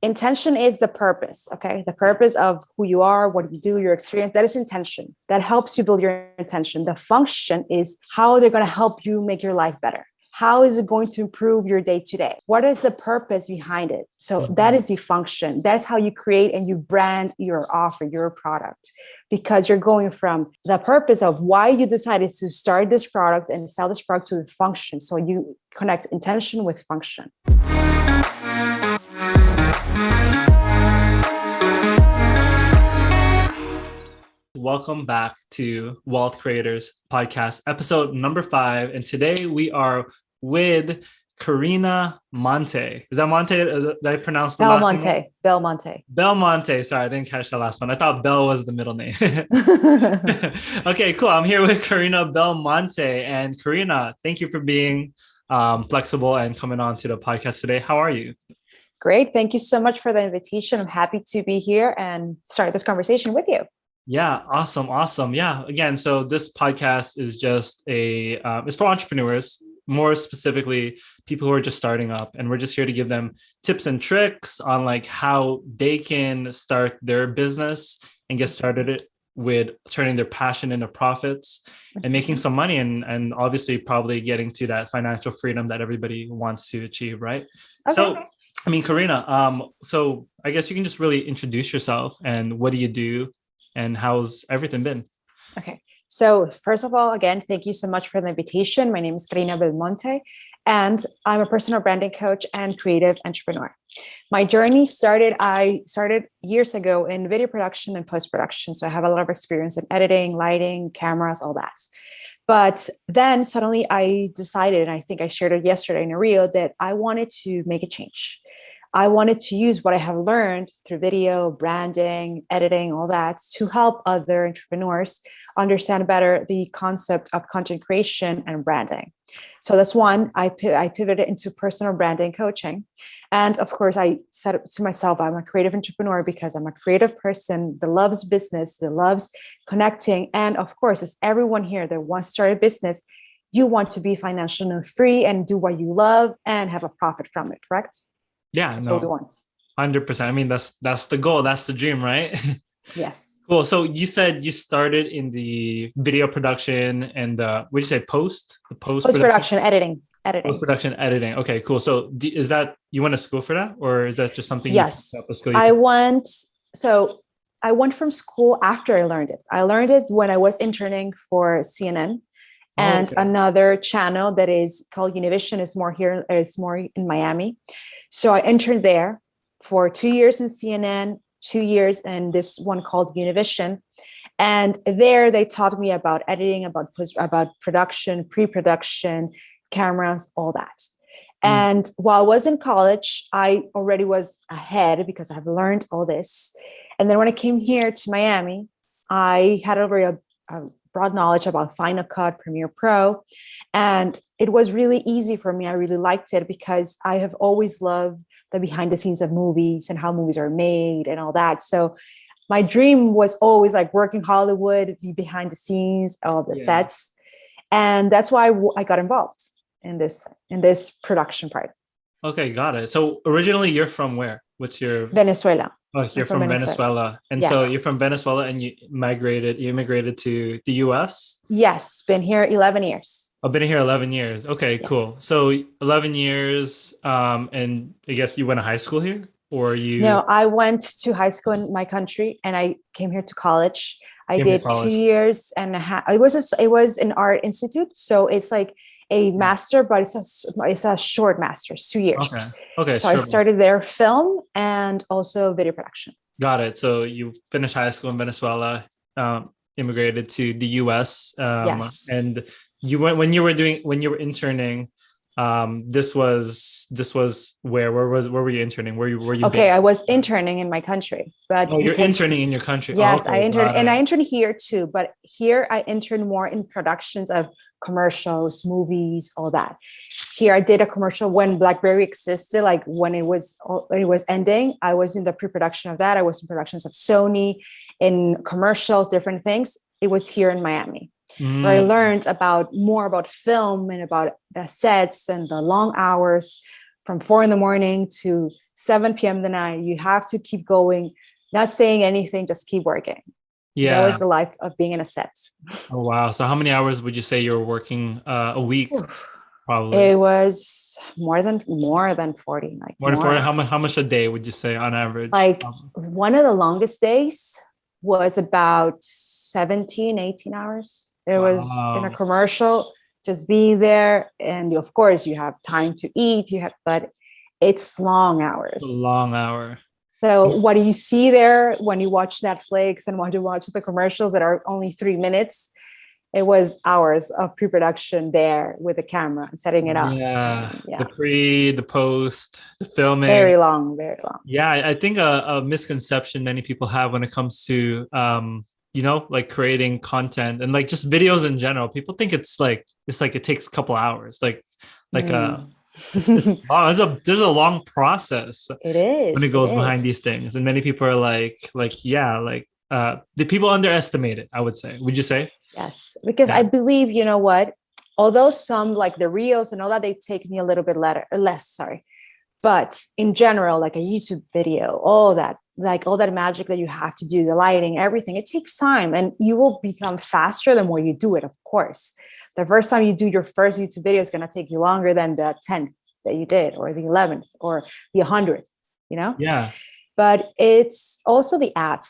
Intention is the purpose, okay? The purpose of who you are, what you do, your experience, that is intention. That helps you build your intention. The function is how they're going to help you make your life better. How is it going to improve your day to day? What is the purpose behind it? So that is the function. That's how you create and you brand your offer, your product, because you're going from the purpose of why you decided to start this product and sell this product to the function. So you connect intention with function. Welcome back to Wealth Creators Podcast, episode number 5. And today we are with Carina Monte. Is that Monte? Did I pronounce the last name? Belmonte. Belmonte. Sorry, I didn't catch the last one. I thought Bell was the middle name. Okay, cool. I'm here with Carina Belmonte. And Carina, thank you for being flexible and coming on to the podcast today. How are you? Great. Thank you so much for the invitation. I'm happy to be here and start this conversation with you. Yeah, awesome. Yeah, again, so this podcast is just it's for entrepreneurs, more specifically people who are just starting up, and we're just here to give them tips and tricks on like how they can start their business and get started with turning their passion into profits and making some money and obviously probably getting to that financial freedom that everybody wants to achieve, right? Okay. So, I mean, Carina, so I guess you can just really introduce yourself and what do you do? And how's everything been? Okay. So first of all, again, thank you so much for the invitation. My name is Carina Belmonte, and I'm a personal branding coach and creative entrepreneur. My journey I started years ago in video production and post-production. So I have a lot of experience in editing, lighting, cameras, all that. But then suddenly I decided, and I think I shared it yesterday in a reel, that I wanted to make a change. I wanted to use what I have learned through video, branding, editing, all that to help other entrepreneurs understand better the concept of content creation and branding. So that's one, I pivoted into personal branding coaching. And of course, I said to myself, I'm a creative entrepreneur because I'm a creative person that loves business, that loves connecting. And of course, as everyone here that wants to start a business, you want to be financially free and do what you love and have a profit from it, correct? Yeah, that's no, what we want. 100%. I mean, that's the goal. That's the dream, right? Yes. Cool. So you said you started in the video production and what did you say? Post-production editing. Post-production editing. Okay, cool. So is that, you went to school for that, or is that just something? Yes, I went from school after I learned it. I learned it when I was interning for CNN. And another channel that is called Univision is more in Miami. So I interned there for 2 years in CNN, 2 years in this one called Univision. And there they taught me about editing, about production, pre-production, cameras, all that. And while I was in college, I already was ahead because I have learned all this. And then when I came here to Miami, I had already a broad knowledge about Final Cut, Premiere Pro. And it was really easy for me. I really liked it because I have always loved the behind the scenes of movies and how movies are made and all that. So my dream was always like working Hollywood, the behind the scenes, all the sets. And that's why I got involved in this production part. Okay, got it. So originally you're from where? What's your... Venezuela. Oh, you're from Venezuela. And so you're from Venezuela and you immigrated to the US? Yes, been here 11 years. I've been here 11 years. Okay, cool. So 11 years, and I guess you went to high school here, or you? No, I went to high school in my country and I came here to college. I did 2 years and a half. It was an art institute. So it's like a master, but it's a short master, 2 years. Okay. So I started there film and also video production. Got it. So you finished high school in Venezuela, immigrated to the US. Yes. And you went when you were interning. This was where were you interning? Were you? Okay, based? I was interning in my country, but you're interning in your country. Yes, I interned, and I interned here too. But here I interned more in productions of commercials, movies, all that. Here I did a commercial when BlackBerry existed, like when it was ending. I was in the pre-production of that. I was in productions of Sony, in commercials, different things. It was here in Miami. Where I learned more about film and about the sets and the long hours from 4 a.m. to 7 p.m. in the night. You have to keep going, not saying anything, just keep working. That was Yeah. the life of being in a set. Oh, wow. So how many hours would you say you were working a week? Oof. Probably It was more than 40, like more than 40. more. How much a day would you say on average? Like one of the longest days was about 17, 18 hours. It was in a Wow. commercial, just being there. And of course you have time to eat, but it's long A long hours. hour. So what do you see there when you watch Netflix and want to watch the commercials that are only 3 minutes? It was hours of pre-production there with the camera and setting it up. Yeah. And yeah, The post, the filming. very long, very long. Yeah, I think a misconception many people have when it comes to like creating content and like just videos in general. People think it's like it takes a couple hours. Like Mm. it's long. There's a long process It when it is. It goes behind is. these things. And many people are like, yeah, like the people underestimate it, I would say. Would you say? Yes, because I Yeah. believe, you know what? Although some like the reels and all that, they take me a little bit less, sorry. But in general, like a YouTube video, all that, like all that magic that you have to do, the lighting, everything, it takes time and you will become faster the more you do it, of course. The first time you do your first YouTube video is going to take you longer than the 10th that you did, or the 11th, or the 100th, you know? Yeah. But it's also the apps,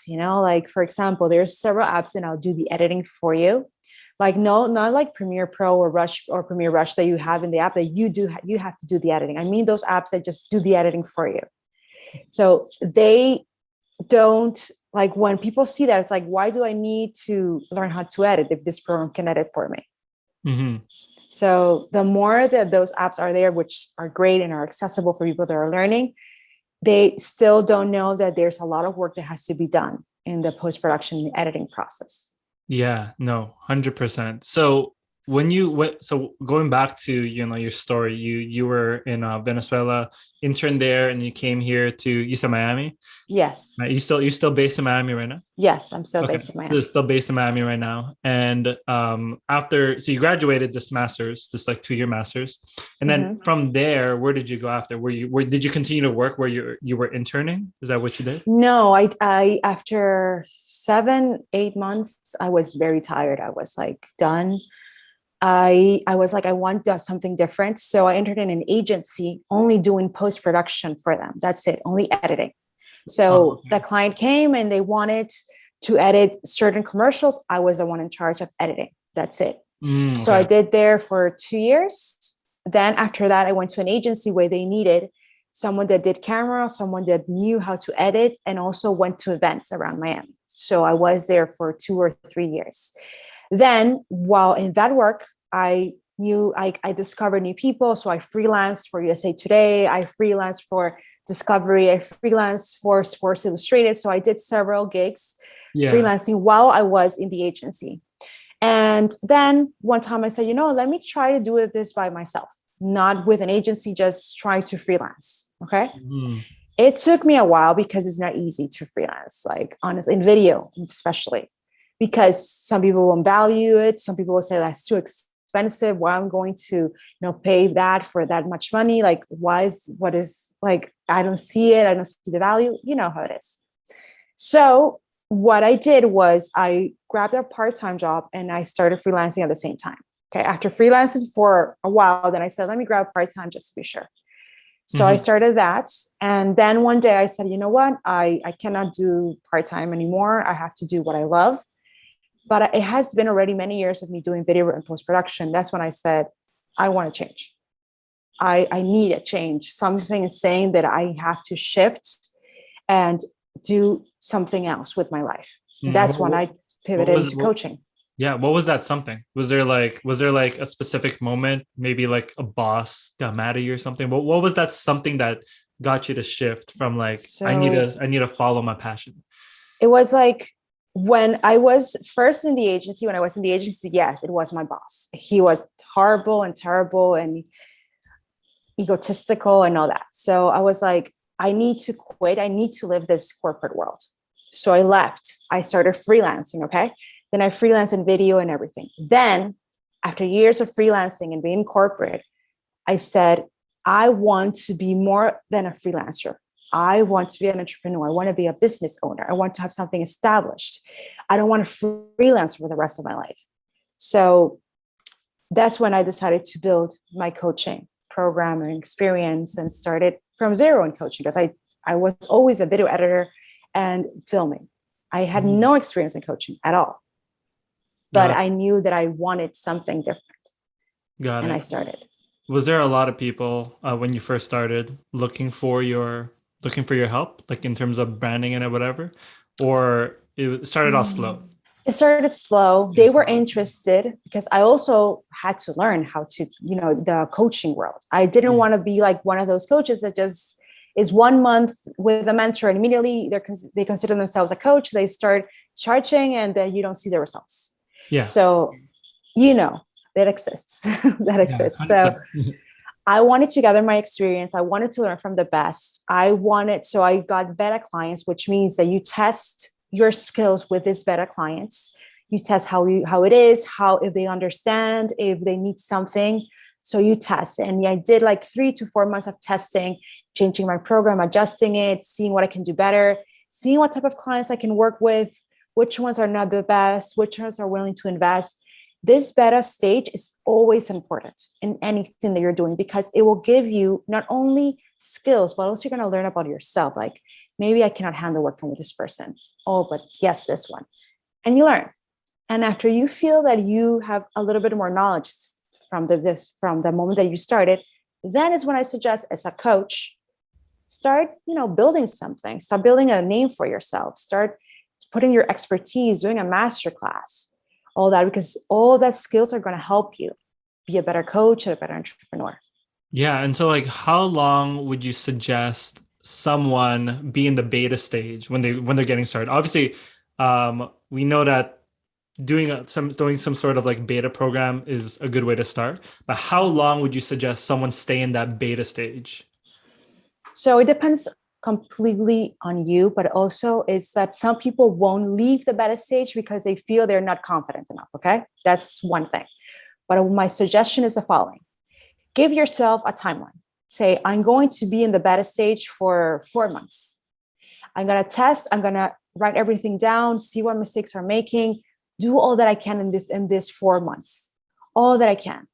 like for example, there's several apps and I'll do the editing for you. Like no, not like Premiere Pro or Rush or Premiere Rush that you have in the app that you have to do the editing. I mean those apps that just do the editing for you. So they don't, like when people see that, it's like, why do I need to learn how to edit if this program can edit for me? Hmm. So the more that those apps are there, which are great and are accessible for people that are learning, they still don't know that there's a lot of work that has to be done in the post-production editing process. Yeah, no, 100%. So when you went, so going back to, your story, you were in Venezuela, interned there, and you came here to, you said Miami, Yes. right? You still based in Miami right now? Yes, I'm still Okay. based in So Miami. it's still based in Miami right now. And so you graduated this master's, this like 2-year master's. And then Mhm. from there, where did you go after? Did you continue to work where you were interning? Is that what you did? No, I after 7, 8 months, I was very tired. I was like done. I was like, I want something different. So I entered in an agency only doing post-production for them. That's it, only editing. Oh, So the okay. client came and they wanted to edit certain commercials. I was the one in charge of editing. That's it. So I Okay. did there for 2 years. Then after that, I went to an agency where they needed someone that did camera, someone that knew how to edit, and also went to events around Miami. So I was there for 2 or 3 years. Then while in that work, I discovered new people. So I freelanced for USA Today. I freelanced for Discovery. I freelanced for Sports Illustrated. So I did several gigs Yeah. freelancing while I was in the agency. And then one time I said, let me try to do this by myself, not with an agency, just trying to freelance. Okay. Mhm. It took me a while because it's not easy to freelance, like honestly, in video, especially because some people won't value it. Some people will say that's too expensive. Why I'm going to, pay that for that much money? Like, what is like, I don't see it. I don't see the value. You know how it is. So what I did was I grabbed a part-time job and I started freelancing at the same time. Okay. After freelancing for a while, then I said, let me grab part-time just to be sure. So I Mhm. started that. And then one day I said, you know what? I cannot do part-time anymore. I have to do what I love. But it has been already many years of me doing video and post-production. That's when I said, I want to change. I need a change. Something is saying that I have to shift and do something else with my life. Mm, That's when What, I what pivoted was into coaching. yeah, what was that something? Was there like a specific moment, maybe like a boss got mad at you or something? What was that something that got you to shift from like So I need to follow my passion? it was like when I was first in the agency, when I was in the agency, yes, it was my boss. He was horrible and terrible and egotistical and all that. So I was like, I need to quit. I need to leave this corporate world. So I left. I started freelancing. Okay. Then I freelanced in video and everything. Then, after years of freelancing and being corporate, I said, I want to be more than a freelancer. I want to be an entrepreneur. I want to be a business owner. I want to have something established. I don't want to freelance for the rest of my life. So that's when I decided to build my coaching program and experience and started from zero in coaching, because I was always a video editor and filming. I had no experience in coaching at all, but I knew that I wanted something different. And I started. Was there a lot of people when you first started looking for your help, like in terms of branding and whatever, or it started off slow? It started slow. They were interested because I also had to learn how to, the coaching world. I didn't want to be like one of those coaches that just is 1 month with a mentor and immediately they consider themselves a coach. They start charging and then you don't see the results. Yeah. So, that exists. That exists. So I wanted to gather my experience. I wanted to learn from the best. So I got beta clients, which means that you test your skills with these beta clients. You test how it is, if they understand, if they need something. So you test. And I did like 3 to 4 months of testing, changing my program, adjusting it, seeing what I can do better, seeing what type of clients I can work with, which ones are not the best, which ones are willing to invest. This beta stage is always important in anything that you're doing, because it will give you not only skills, but also you're going to learn about yourself. Like, maybe I cannot handle working with this person. Oh, but yes, this one. And you learn. And after you feel that you have a little bit more knowledge from the moment that you started, then is when I suggest, as a coach, start, building something, start building a name for yourself, start putting your expertise, doing a masterclass, all that, because all that skills are going to help you be a better coach and a better entrepreneur. Yeah. And so like, how long would you suggest someone be in the beta stage when they're getting started? Obviously, we know that doing some sort of like beta program is a good way to start, but how long would you suggest someone stay in that beta stage? So it depends completely on you, but also is that some people won't leave the beta stage because they feel they're not confident enough. Okay. That's one thing. But my suggestion is the following: give yourself a timeline. Say, I'm going to be in the beta stage for 4 months. I'm going to test. I'm going to write everything down, see what mistakes I'm making, do all that I can in this 4 months, all that I can.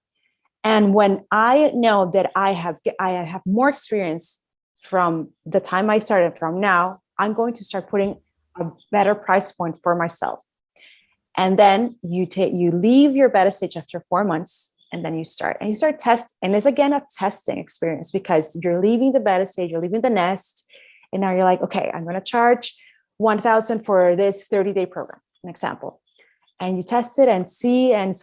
And when I know that I have more experience from the time I started from now, I'm going to start putting a better price point for myself. And then you leave your beta stage after 4 months, and then you start test. And it's again a testing experience, because you're leaving the beta stage, you're leaving the nest. And now you're like, okay, I'm going to charge 1,000 for this 30-day program, an example. And you test it and see, and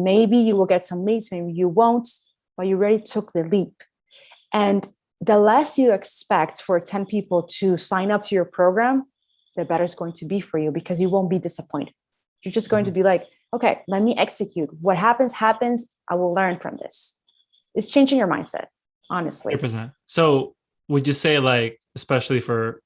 maybe you will get some leads, maybe you won't, but you already took the leap. And the less you expect for 10 people to sign up to your program, the better it's going to be for you, because you won't be disappointed. You're just going to be like, okay, let me execute. What happens. I will learn from this. It's changing your mindset, honestly. 100%. So would you say, like, especially for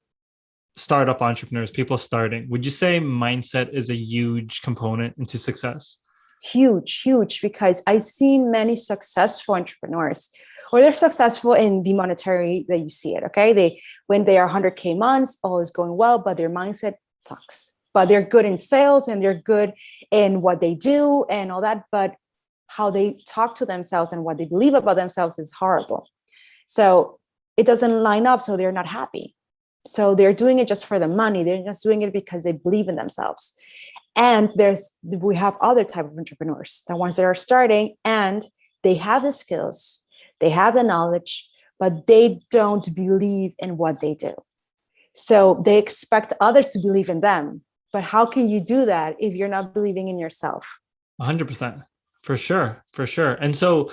startup entrepreneurs, people starting, would you say mindset is a huge component into success? Huge, because I've seen many successful entrepreneurs, or they're successful in the monetary that you see it. Okay. When they are 100K months, all is going well, but their mindset sucks. But they're good in sales and they're good in what they do and all that. But how they talk to themselves and what they believe about themselves is horrible. So it doesn't line up. So they're not happy. So they're doing it just for the money. They're just doing it because they believe in themselves. And we have other type of entrepreneurs, the ones that are starting and they have the skills, they have the knowledge, but they don't believe in what they do. So they expect others to believe in them. But how can you do that if you're not believing in yourself? 100%. For sure. And so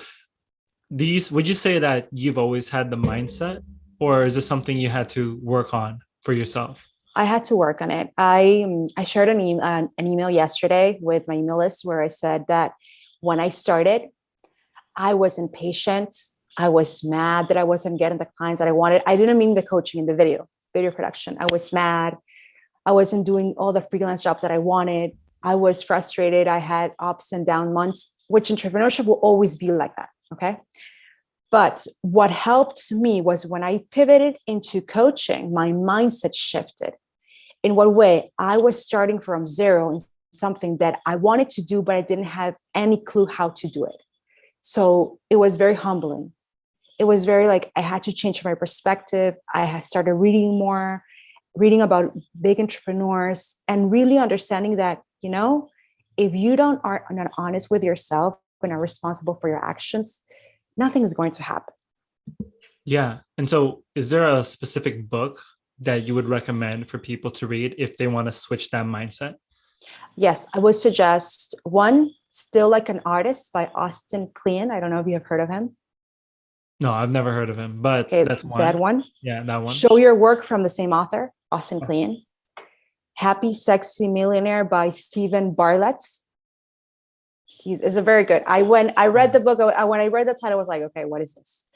would you say that you've always had the mindset, or is this something you had to work on for yourself? I had to work on it. I shared an email yesterday with my email list where I said that when I started, I was impatient. I was mad that I wasn't getting the clients that I wanted. I didn't mean the coaching in the video production. I was mad. I wasn't doing all the freelance jobs that I wanted. I was frustrated. I had ups and down months, which entrepreneurship will always be like that. Okay. But what helped me was when I pivoted into coaching, my mindset shifted. In what way? I was starting from zero in something that I wanted to do, but I didn't have any clue how to do it. So it was very humbling. It was very like I had to change my perspective. I started reading more, reading about big entrepreneurs, and really understanding that, if you are not honest with yourself and are responsible for your actions, nothing is going to happen. Yeah. And so is there a specific book that you would recommend for people to read if they want to switch that mindset? Yes, I would suggest one, Still Like an Artist by Austin Kleon. I don't know if you have heard of him. No, I've never heard of him, but Okay, that's one. that one. Yeah, that one. Show Your Work from the same author, Austin Kleon. Happy Sexy Millionaire by Stephen Bartlett. Is a very good. When I read the book, when I read the title, I was like, okay, what is this?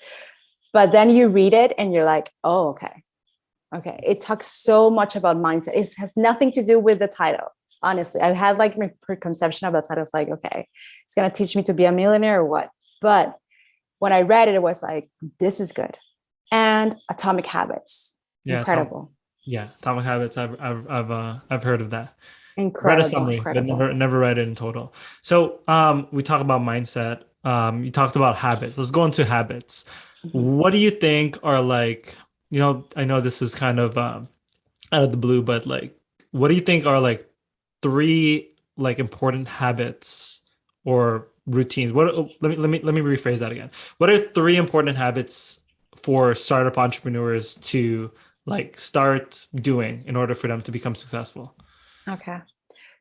But then you read it and you're like, oh, okay. It talks so much about mindset. It has nothing to do with the title. Honestly, I had like my preconception of the title. It's like, okay, it's going to teach me to be a millionaire or what? But when I read it, it was like, this is good. And Atomic Habits. Yeah, incredible. Atomic Habits. I've heard of that. Incredible. Read a summary, but never read it in total. So we talk about mindset. You talked about habits. Let's go into habits. Mm-hmm. What do you think are like, I know this is kind of out of the blue, but like, what do you think are like 3 like important habits or routines? Let me rephrase that again. What are 3 important habits for startup entrepreneurs to like start doing in order for them to become successful? Okay.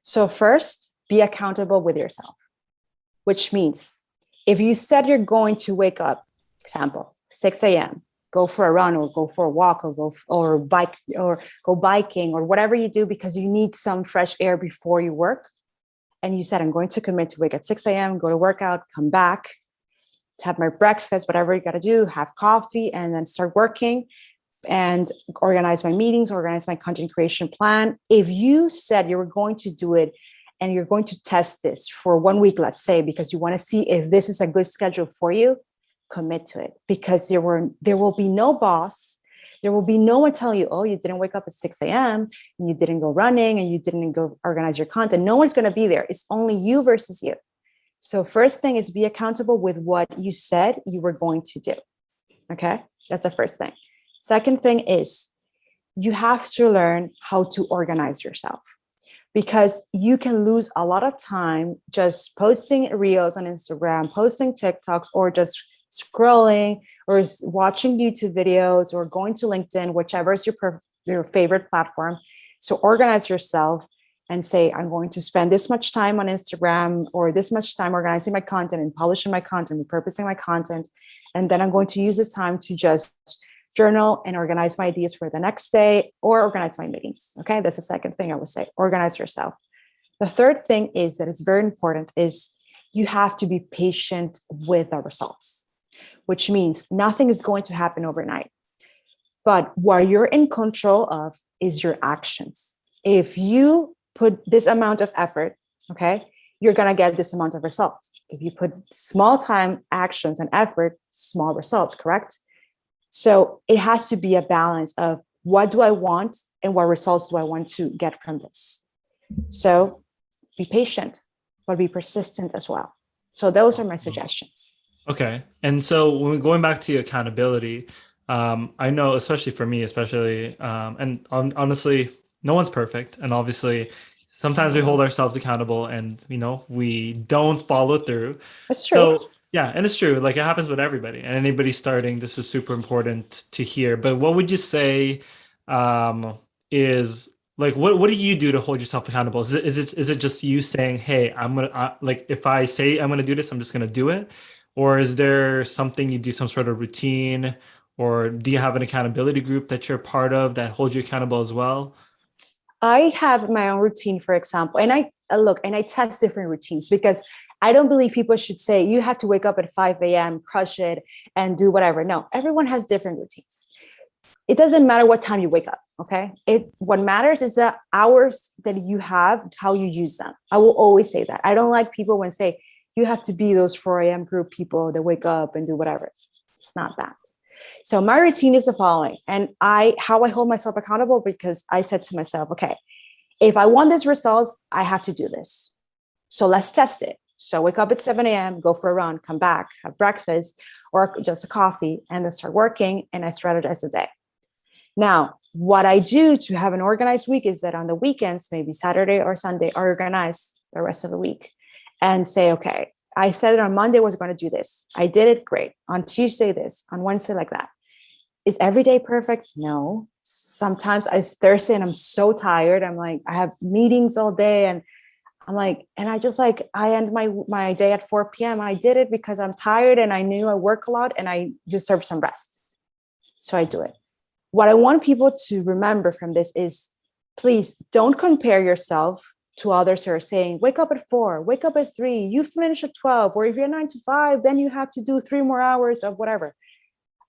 So first, be accountable with yourself, which means if you said you're going to wake up, example, 6 a.m., go for a run or go for a walk or go biking or whatever you do because you need some fresh air before you work. And you said, I'm going to commit to wake at 6 a.m., go to workout, come back, have my breakfast, whatever you got to do, have coffee, and then start working and organize my meetings, organize my content creation plan. If you said you were going to do it and you're going to test this for 1 week, let's say, because you want to see if this is a good schedule for you, commit to it, because there will be no boss. There will be no one telling you, oh, you didn't wake up at 6 a.m. and you didn't go running and you didn't go organize your content. No one's going to be there. It's only you versus you. So first thing is be accountable with what you said you were going to do. Okay. That's the first thing. Second thing is you have to learn how to organize yourself, because you can lose a lot of time just posting reels on Instagram, posting TikToks, or just scrolling or watching YouTube videos or going to LinkedIn, whichever is your favorite platform. So organize yourself and say, I'm going to spend this much time on Instagram or this much time organizing my content and publishing my content, repurposing my content. And then I'm going to use this time to just journal and organize my ideas for the next day or organize my meetings. Okay, that's the second thing I would say. Organize yourself. The third thing is that it's very important is you have to be patient with the results, which means nothing is going to happen overnight. But what you're in control of is your actions. If you put this amount of effort, okay, you're going to get this amount of results. If you put small time actions and effort, small results, correct? So it has to be a balance of what do I want and what results do I want to get from this. So be patient, but be persistent as well. So those are my suggestions. Okay. And so when we're going back to accountability, I know, especially for me, and honestly, no one's perfect. And obviously, sometimes we hold ourselves accountable and, we don't follow through. That's true. So, yeah, and it's true. Like it happens with everybody and anybody starting. This is super important to hear. But what would you say is like, what do you do to hold yourself accountable? Is it just you saying, hey, I'm going to like, if I say I'm going to do this, I'm just going to do it? Or is there something you do, some sort of routine, or do you have an accountability group that you're part of that holds you accountable as well? I have my own routine, for example, and I look and I test different routines because I don't believe people should say you have to wake up at 5 a.m., crush it and do whatever. No, everyone has different routines. It doesn't matter what time you wake up. Okay. What matters is the hours that you have, how you use them. I will always say that. I don't like people when say you have to be those 4 a.m. group people that wake up and do whatever. It's not that. So my routine is the following. And how I hold myself accountable, because I said to myself, okay, if I want these results, I have to do this. So let's test it. So wake up at 7 a.m., go for a run, come back, have breakfast or just a coffee, and then start working. And I strategize the day. Now, what I do to have an organized week is that on the weekends, maybe Saturday or Sunday, I organize the rest of the week and say, okay, I said that on Monday I was going to do this. I did it, great. On Tuesday, this. On Wednesday, like that. Is every day perfect? No. Sometimes it's Thursday and I'm so tired. I'm like, I have meetings all day and I'm like, and I end my day at 4 p.m. I did it because I'm tired and I knew I work a lot and I deserve some rest. So I do it. What I want people to remember from this is, please don't compare yourself to others who are saying, wake up at 4, wake up at 3, you finish at 12, or if you're 9 to 5, then you have to do 3 more hours of whatever.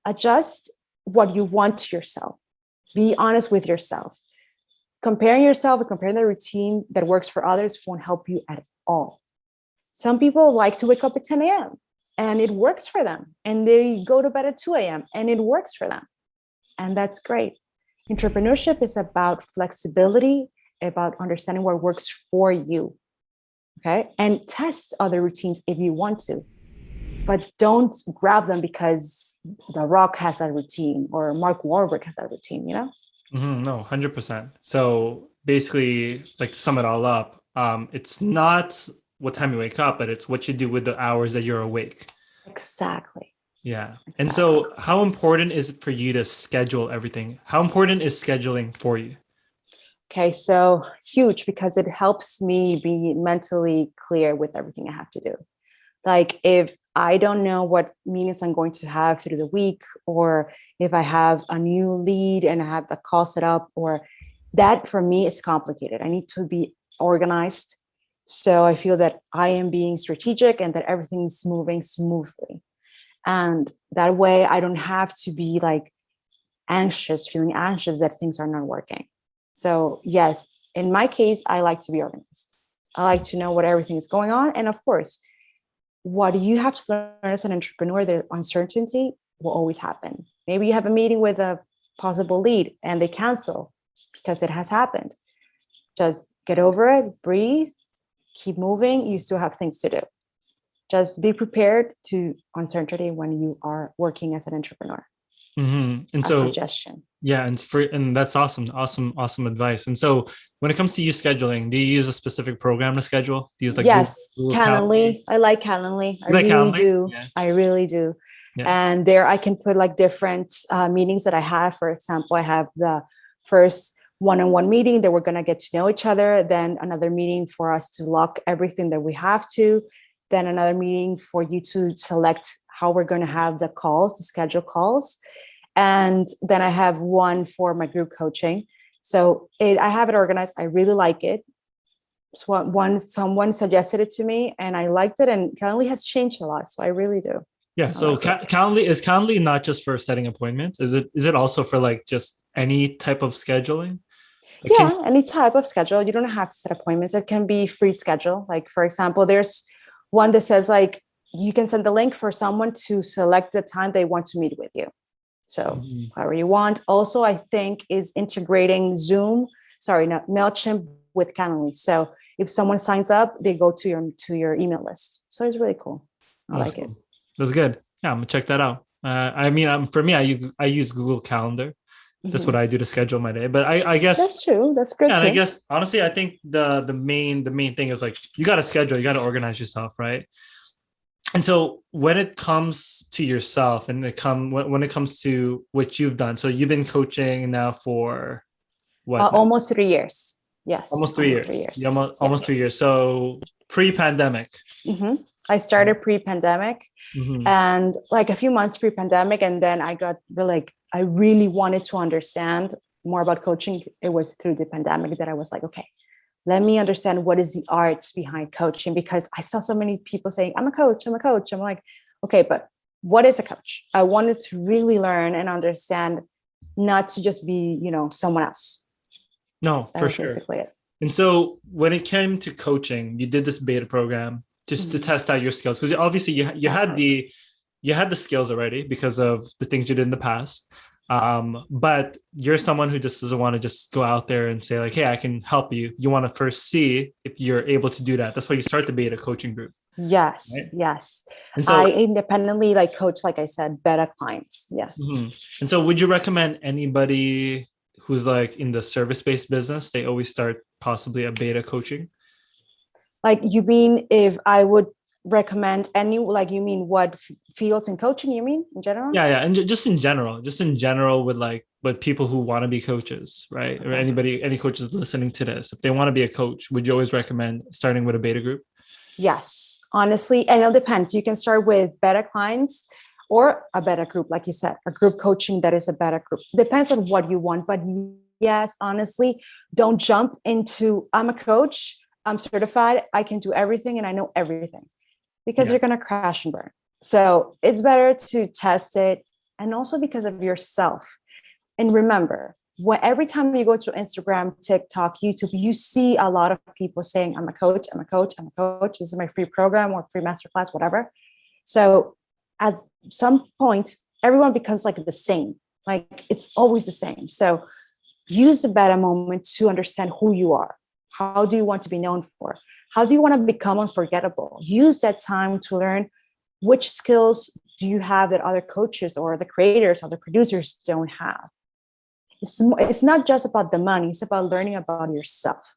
Adjust what you want to yourself. Be honest with yourself. Comparing yourself and comparing the routine that works for others won't help you at all. Some people like to wake up at 10 a.m. and it works for them. And they go to bed at 2 a.m. and it works for them. And that's great. Entrepreneurship is about flexibility, about understanding what works for you. Okay. And test other routines if you want to, but don't grab them because The Rock has that routine or Mark Wahlberg has that routine, you know? No, 100%. So basically, like to sum it all up, it's not what time you wake up, but it's what you do with the hours that you're awake. Exactly. Yeah. Exactly. And so how important is it for you to schedule everything? How important is scheduling for you? Okay, so it's huge because it helps me be mentally clear with everything I have to do. Like if I don't know what meetings I'm going to have through the week, or if I have a new lead and I have the call set up, or that for me, it's complicated. I need to be organized. So I feel that I am being strategic and that everything's moving smoothly. And that way I don't have to be like feeling anxious that things are not working. So yes, in my case, I like to be organized. I like to know what everything is going on. And of course, what you have to learn as an entrepreneur, the uncertainty will always happen. Maybe you have a meeting with a possible lead and they cancel because it has happened. Just get over it, breathe, keep moving. You still have things to do. Just be prepared to uncertainty when you are working as an entrepreneur. And a so suggestion. Yeah, and that's awesome advice. And so when it comes to you scheduling, do you use a specific program to schedule? Do you use like Yes, Google Calendly. I like Calendly. I like really Calendly? do. Yeah. I really do. Yeah. And there I can put like different meetings that I have. For example, I have the first one-on-one meeting that we're going to get to know each other. Then another meeting for us to lock everything that we have to. Then another meeting for you to select how we're going to have the calls, to schedule calls. And then I have one for my group coaching. So I have it organized. I really like it. So someone suggested it to me and I liked it, and Calendly has changed a lot. So I really do. Yeah. So like Calendly not just for setting appointments? Is it also for like just any type of scheduling? Like, any type of schedule. You don't have to set appointments. It can be free schedule. Like for example, there's one that says like you can send the link for someone to select the time they want to meet with you. So however you want. Also, I think is integrating MailChimp with Calendly. So if someone signs up, they go to your email list. So it's really cool. I like it. That's good. Yeah, I'm gonna check that out. For me, I use Google Calendar. That's what I do to schedule my day. But I guess that's true. That's good. Yeah, too. and I guess honestly, I think the main thing is like you got to schedule, you got to organize yourself, right? And so when it comes to yourself and when it comes to what you've done, so you've been coaching now for what? Almost 3 years. Yes. Almost 3 years. 3 years. Yeah, almost 3 years. So pre-pandemic. I started pre-pandemic and like a few months pre-pandemic. And then I got I really wanted to understand more about coaching. It was through the pandemic that I was like, okay, let me understand what is the art behind coaching, because I saw so many people saying, I'm a coach. I'm like, okay, but what is a coach? I wanted to really learn and understand, not to just be, someone else. No, for sure. Basically it. And so when it came to coaching, you did this beta program just to test out your skills, because obviously you had the you had the skills already because of the things you did in the past. But you're someone who just doesn't want to just go out there and say like, hey, I can help you. You want to first see if you're able to do that. That's why you start the beta coaching group. Yes, Right. yes. And I so, independently like coach, like I said, beta clients. Yes. mhm. And so would you recommend anybody who's like in the service-based business, they always start possibly a beta coaching? Like you mean if I would recommend any, like you mean what fields in coaching you mean in general? Yeah. And just in general with like, with people who want to be coaches, right? Or Okay. anybody, any coaches listening to this, if they want to be a coach, would you always recommend starting with a beta group? Yes, honestly, and it depends. You can start with beta clients or a beta group, like you said, a group coaching that is a beta group. Depends on what you want. But yes, honestly, don't jump into I'm a coach, I'm certified, I can do everything and I know everything, because Yeah. you're going to crash and burn. So it's better to test it, and also because of yourself. And remember, every time you go to Instagram, TikTok, YouTube, you see a lot of people saying, I'm a coach, I'm a coach, I'm a coach. This is my free program or free masterclass, whatever. So at some point, everyone becomes like the same. Like it's always the same. So use the beta moment to understand who you are. How do you want to be known for? How do you want to become unforgettable? Use that time to learn which skills do you have that other coaches or the creators or the producers don't have. It's not just about the money, it's about learning about yourself.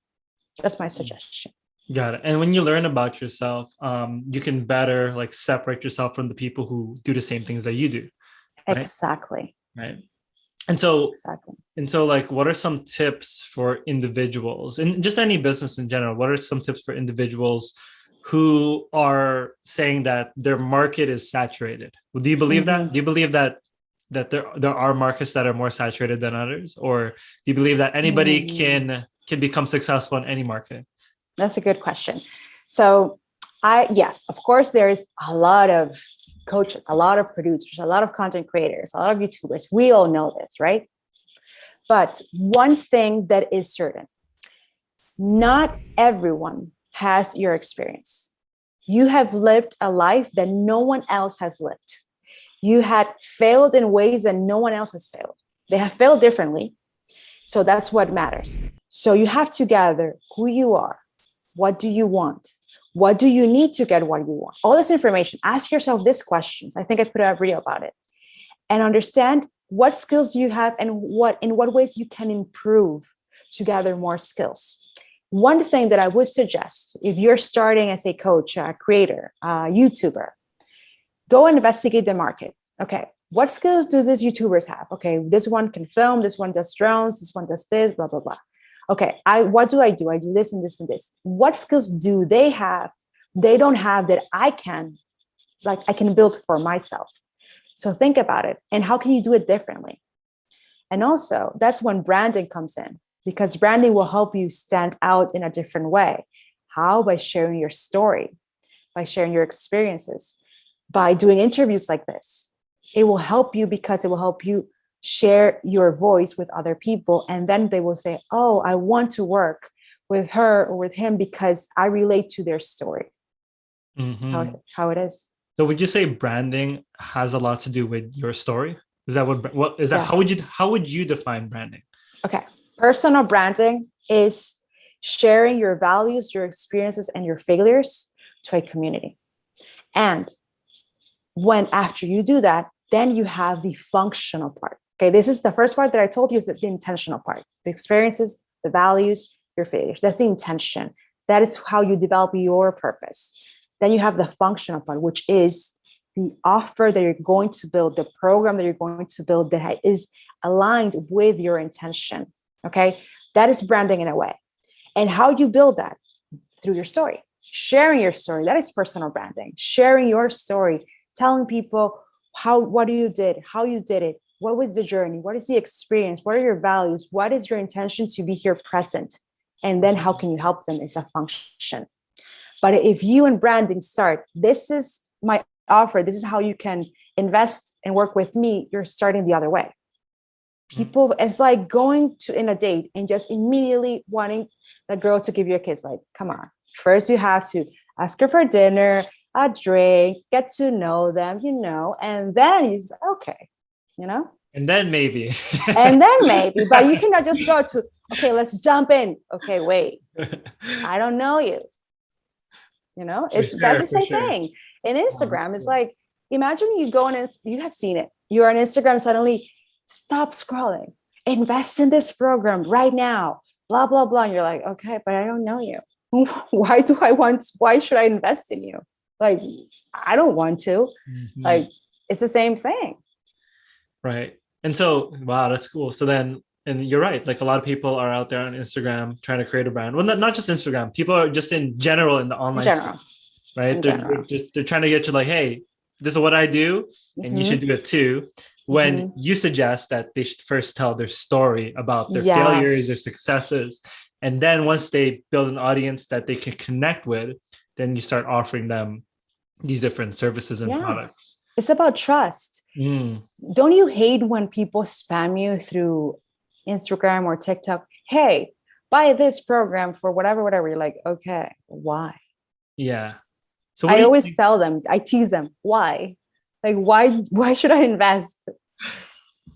That's my suggestion. Got it. And when you learn about yourself, you can better like separate yourself from the people who do the same things that you do. Right. Exactly. Right. And so, Exactly. like, what are some tips for individuals and just any business in general? What are some tips for individuals who are saying that their market is saturated? Do you believe that? Do you believe that there are markets that are more saturated than others, or do you believe that anybody can become successful in any market? That's a good question. So yes, of course, there is a lot of coaches, a lot of producers, a lot of content creators, a lot of YouTubers. We all know this, right? But one thing that is certain, not everyone has your experience. You have lived a life that no one else has lived. You had failed in ways that no one else has failed. They have failed differently. So that's what matters. So you have to gather who you are. What do you want? What do you need to get what you want? All this information. Ask yourself these questions. I think I put a video about it. And understand what skills do you have and in what ways you can improve to gather more skills. One thing that I would suggest, if you're starting as a coach, a creator, a YouTuber, go and investigate the market. Okay, what skills do these YouTubers have? Okay, this one can film, this one does drones, this one does this, blah, blah, blah. Okay, what do? I do this and this and this. What skills do they have? They don't have that I can build for myself. So think about it. And how can you do it differently? And also, that's when branding comes in, because branding will help you stand out in a different way. How? By sharing your story, by sharing your experiences, by doing interviews like this. It will help you because it will help you share your voice with other people. And then they will say, oh, I want to work with her or with him because I relate to their story. Mm-hmm. That's how it is. So would you say branding has a lot to do with your story? Is that what is that? Yes. How would you define branding? Okay. Personal branding is sharing your values, your experiences, and your failures to a community. And after you do that, then you have the functional part. Okay, this is the first part that I told you, is the intentional part. The experiences, the values, your failures. That's the intention. That is how you develop your purpose. Then you have the functional part, which is the offer that you're going to build, the program that you're going to build that is aligned with your intention. Okay, that is branding in a way. And how you build that? Through your story. Sharing your story, that is personal branding. Sharing your story, telling people what you did, how you did it, what was the journey, what is the experience, what are your values, what is your intention to be here present, and then how can you help them is a function. But if you and branding start, this is my offer, this is how you can invest and work with me, you're starting the other way. People, it's like going to in a date and just immediately wanting the girl to give you a kiss. Like, come on. First, you have to ask her for dinner, a drink, get to know them, and then you say, okay, And then maybe. and then maybe, but you cannot just go to, okay, let's jump in. Okay, wait, I don't know you. That's the same thing. In Instagram, it's like, imagine you go on, you have seen it. You're on Instagram, suddenly stop scrolling, invest in this program right now, blah, blah, blah. And you're like, okay, but I don't know you. Why should I invest in you? Like, I don't want to. Like, it's the same thing. Right. And so, wow, that's cool. So then, and you're right. Like a lot of people are out there on Instagram trying to create a brand. Well, not just Instagram. People are just in general in the online space, right? They're trying to get you like, hey, this is what I do, and you should do it too. When you suggest that they should first tell their story about their failures, their successes, and then once they build an audience that they can connect with, then you start offering them these different services and products. It's about trust. Don't you hate when people spam you through Instagram or TikTok? Hey, buy this program for whatever. You're like, okay, why? Yeah. So I always tell them, I tease them, why? Like, why should I invest?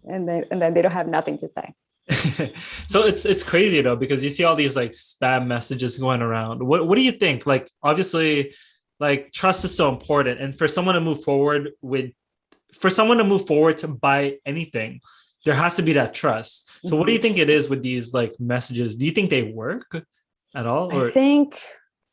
And then they don't have nothing to say. So it's crazy though, because you see all these like spam messages going around. What do you think? Like, obviously, like trust is so important. And for someone to move forward to buy anything, there has to be that trust. So what do you think it is with these like messages? Do you think they work at all? Or? I think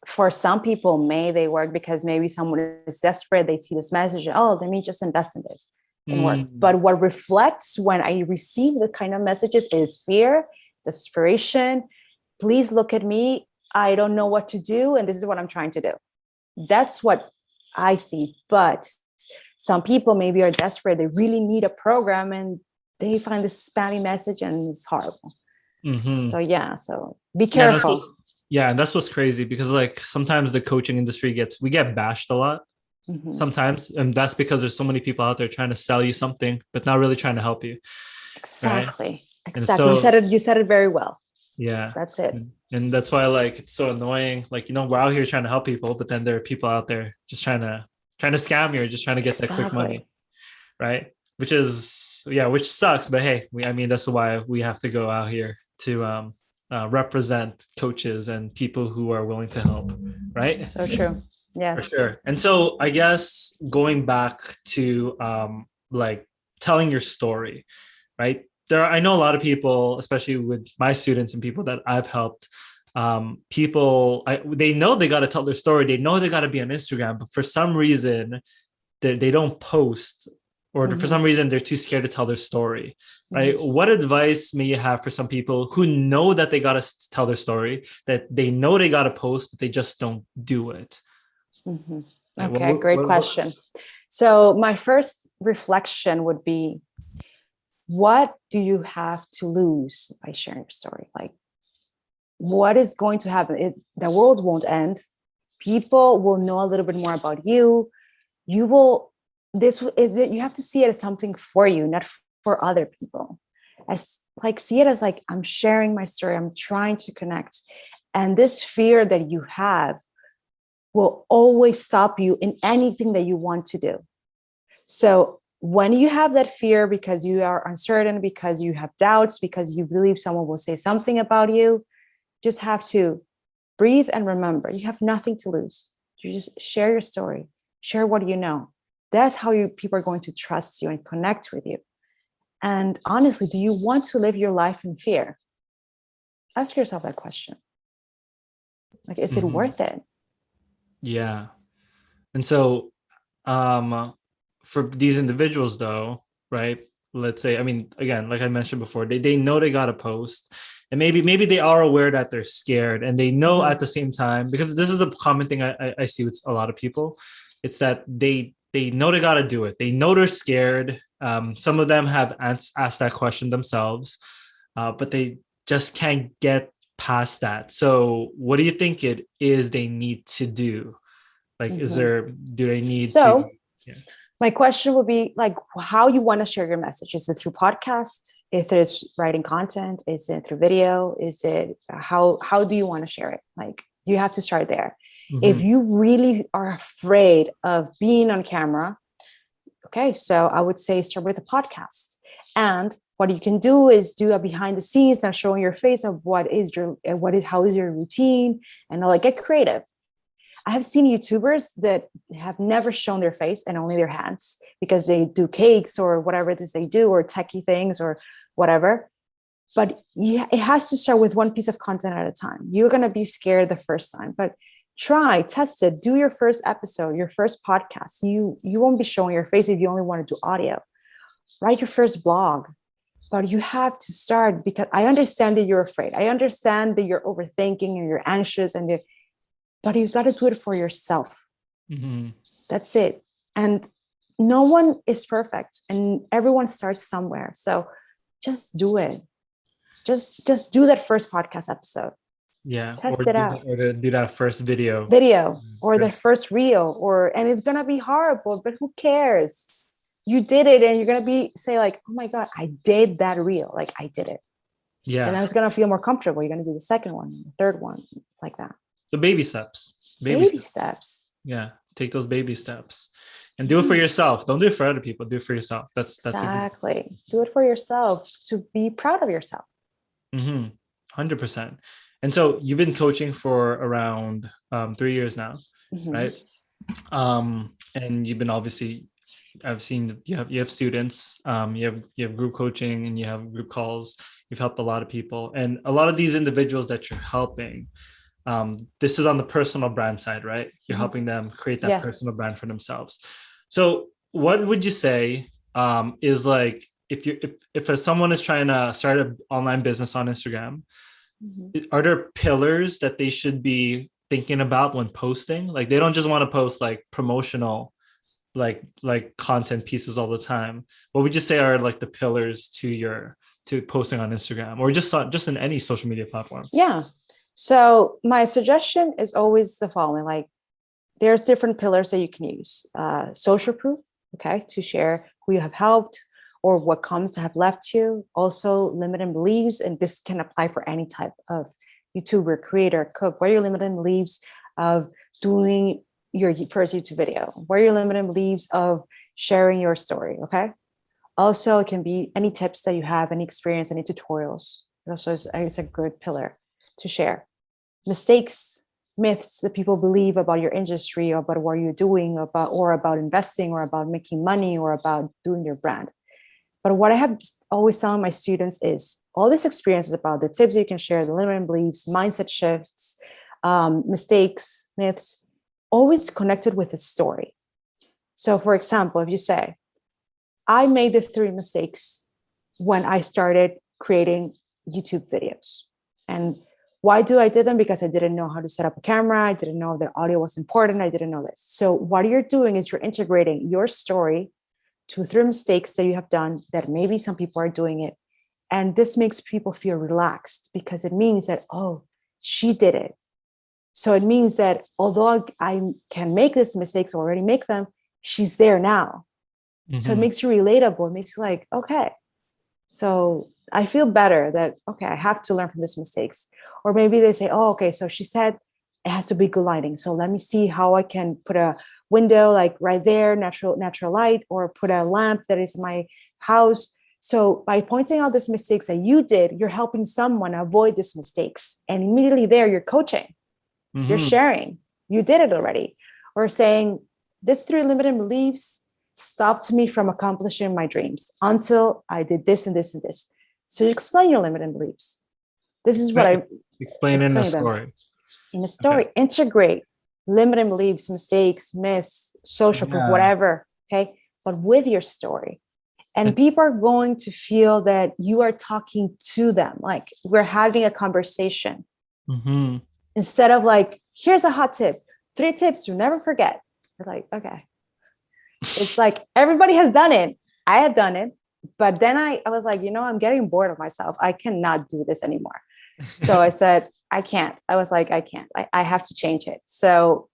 for some people, they work because maybe someone is desperate. They see this message. Oh, let me just invest in this and work. But what reflects when I receive the kind of messages is fear, desperation. Please look at me. I don't know what to do. And this is what I'm trying to do. That's what I see. But some people maybe are desperate. They really need a program and they find this spammy message and it's horrible. So be careful. And that's what's crazy, because like sometimes the coaching industry we get bashed a lot sometimes. And that's because there's so many people out there trying to sell you something, but not really trying to help you. Exactly. Right? Exactly. So, you said it very well. Yeah. That's it. And that's why like it's so annoying. Like, we're out here trying to help people, but then there are people out there just trying to scam you or just trying to get that quick money. Right. Which sucks. But hey, that's why we have to go out here to represent coaches and people who are willing to help. Right. So true. Yes. For sure. And so I guess going back to like telling your story, right? I know a lot of people, especially with my students and people that I've helped, they know they got to tell their story. They know they got to be on Instagram, but for some reason they don't post, or for some reason they're too scared to tell their story, right? What advice may you have for some people who know that they got to tell their story, that they know they got to post, but they just don't do it? Okay, great question. So my first reflection would be, what do you have to lose by sharing your story? Like, what is going to happen? The world won't end. People will know a little bit more about you. You have to see it as something for you, not for other people. See it as like, I'm sharing my story. I'm trying to connect. And this fear that you have will always stop you in anything that you want to do. So when you have that fear because you are uncertain, because you have doubts, because you believe someone will say something about you, just have to breathe and remember, you have nothing to lose. You just share your story, share what you know. That's how people are going to trust you and connect with you. And honestly, do you want to live your life in fear? Ask yourself that question. Like, is it worth it? Yeah. And so, for these individuals though, right? Let's say, again, like I mentioned before, they know they got to post, and maybe they are aware that they're scared, and they know at the same time, because this is a common thing I see with a lot of people. It's that they know they got to do it. They know they're scared. Some of them have asked that question themselves, but they just can't get past that. So what do you think it is they need to do? Like, do they need to? Yeah. My question would be like, how you want to share your message. Is it through podcast? If it's writing content, is it through video? Is it how do you want to share it? Like, you have to start there. If you really are afraid of being on camera, okay, so I would say start with a podcast. And what you can do is do a behind the scenes and showing your face of how is your routine, and like get creative. I have seen YouTubers that have never shown their face and only their hands because they do cakes or whatever it is they do, or techie things or whatever. But it has to start with one piece of content at a time. You're going to be scared the first time, but try, test it, do your first episode, your first podcast. You won't be showing your face if you only want to do audio. Write your first blog, but you have to start, because I understand that you're afraid. I understand that you're overthinking and you're anxious, but you got to do it for yourself. That's it. And no one is perfect, and everyone starts somewhere. So just do it. Just do that first podcast episode. Yeah. Test it out. Or do that first video or the first reel, and it's going to be horrible, but who cares? You did it, and you're going to say like, oh my God, I did that reel. Like I did it. Yeah. And then it's going to feel more comfortable. You're going to do the second one, the third one, like that. So baby steps. Baby steps. Yeah. Take those baby steps and do it for yourself. Don't do it for other people. Do it for yourself. That's exactly. Do it for yourself, to be proud of yourself. 100%. And so you've been coaching for around 3 years now, right? And you've been obviously, I've seen that you have students, you have group coaching, and you have group calls. You've helped a lot of people, and a lot of these individuals that you're helping, this is on the personal brand side, right? You're helping them create that personal brand for themselves. So what would you say is like, if someone is trying to start an online business on Instagram, are there pillars that they should be thinking about when posting? Like they don't just want to post like promotional, like content pieces all the time. What would you say are like the pillars to posting on Instagram, or just in any social media platform? Yeah. So my suggestion is always the following: like there's different pillars that you can use. Social proof, okay, to share who you have helped or what comments have left you. Also limiting beliefs, and this can apply for any type of YouTuber, creator, cook. What are your limiting beliefs of doing your first YouTube video? What are your limiting beliefs of sharing your story? Okay. Also, it can be any tips that you have, any experience, any tutorials. Also is a good pillar to share. Mistakes, myths that people believe about your industry, or about what you're doing, or about investing, or about making money, or about doing your brand. But what I have always telling my students is all this experience is about the tips you can share, the limiting beliefs, mindset shifts, mistakes, myths, always connected with a story. So for example, if you say, I made these 3 mistakes when I started creating YouTube videos. And why do I did them? Because I didn't know how to set up a camera. I didn't know that audio was important. I didn't know this. So what you're doing is you're integrating your story to 3 mistakes that you have done, that maybe some people are doing it. And this makes people feel relaxed, because it means that, oh, she did it. So it means that although I can make these mistakes, already make them, she's there now. So it makes you relatable. It makes you like, okay, so I feel better that, okay, I have to learn from these mistakes. Or maybe they say, oh, okay, so she said it has to be good lighting. So let me see how I can put a window like right there, natural light, or put a lamp that is in my house. So by pointing out these mistakes that you did, you're helping someone avoid these mistakes. And immediately there, you're coaching, you're sharing, you did it already. Or saying, these 3 limiting beliefs stopped me from accomplishing my dreams until I did this and this and this. So you explain your limiting beliefs. This is what I explain in a story. In a story, integrate limiting beliefs, mistakes, myths, social proof, whatever. Okay. But with your story. And people are going to feel that you are talking to them. Like we're having a conversation instead of like, here's a hot tip, 3 tips to never forget. It's like, okay. It's like everybody has done it. I have done it. But then I was like, I'm getting bored of myself. I cannot do this anymore. So I said, I can't. I was like, I can't. I have to change it. So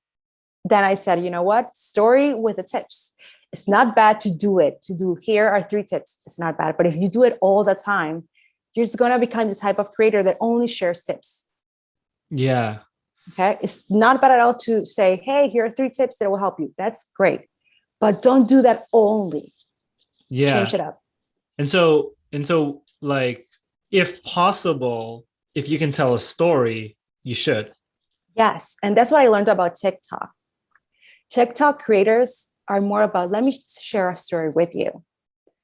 then I said, you know what? Story with the tips. It's not bad to do it. Here are 3 tips. It's not bad. But if you do it all the time, you're just going to become the type of creator that only shares tips. Yeah. Okay. It's not bad at all to say, hey, here are 3 tips that will help you. That's great. But don't do that only. Yeah. Change it up. And so like if possible, if you can tell a story, you should. Yes. And that's what I learned about TikTok. TikTok creators are more about, let me share a story with you.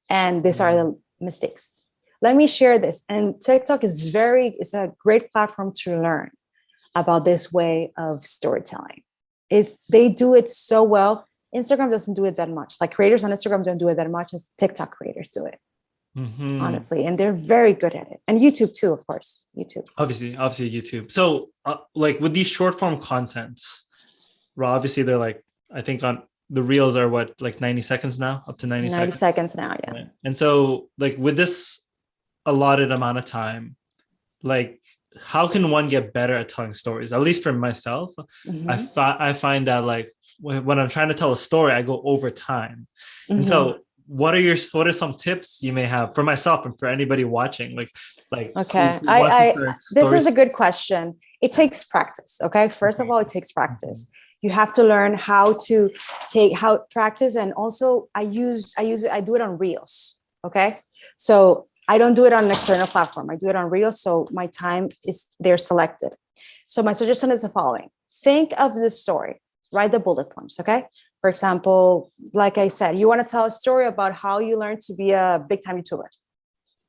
And these are the mistakes. Let me share this. And TikTok is a great platform to learn about this way of storytelling. They do it so well. Instagram doesn't do it that much. Like creators on Instagram don't do it that much as TikTok creators do it, honestly. And they're very good at it. And YouTube too, of course. YouTube. Obviously YouTube. So like with these short form contents, well, obviously they're like, I think on the reels are what, like 90 seconds now, up to 90 seconds. 90 seconds now, yeah. Right. And so like with this allotted amount of time, like how can one get better at telling stories? At least for myself, I find that like when I'm trying to tell a story, I go over time. And so what are some tips you may have for myself and for anybody watching? Like okay, this is a good question. It takes practice. Okay, first of all, it takes practice. You have to learn how to practice, and also I do it on reels. Okay, so I don't do it on an external platform. I do it on reels, so my time is they're selected. So my suggestion is the following: think of the story, write the bullet points. Okay, for example, like I said, you want to tell a story about how you learned to be a big time YouTuber.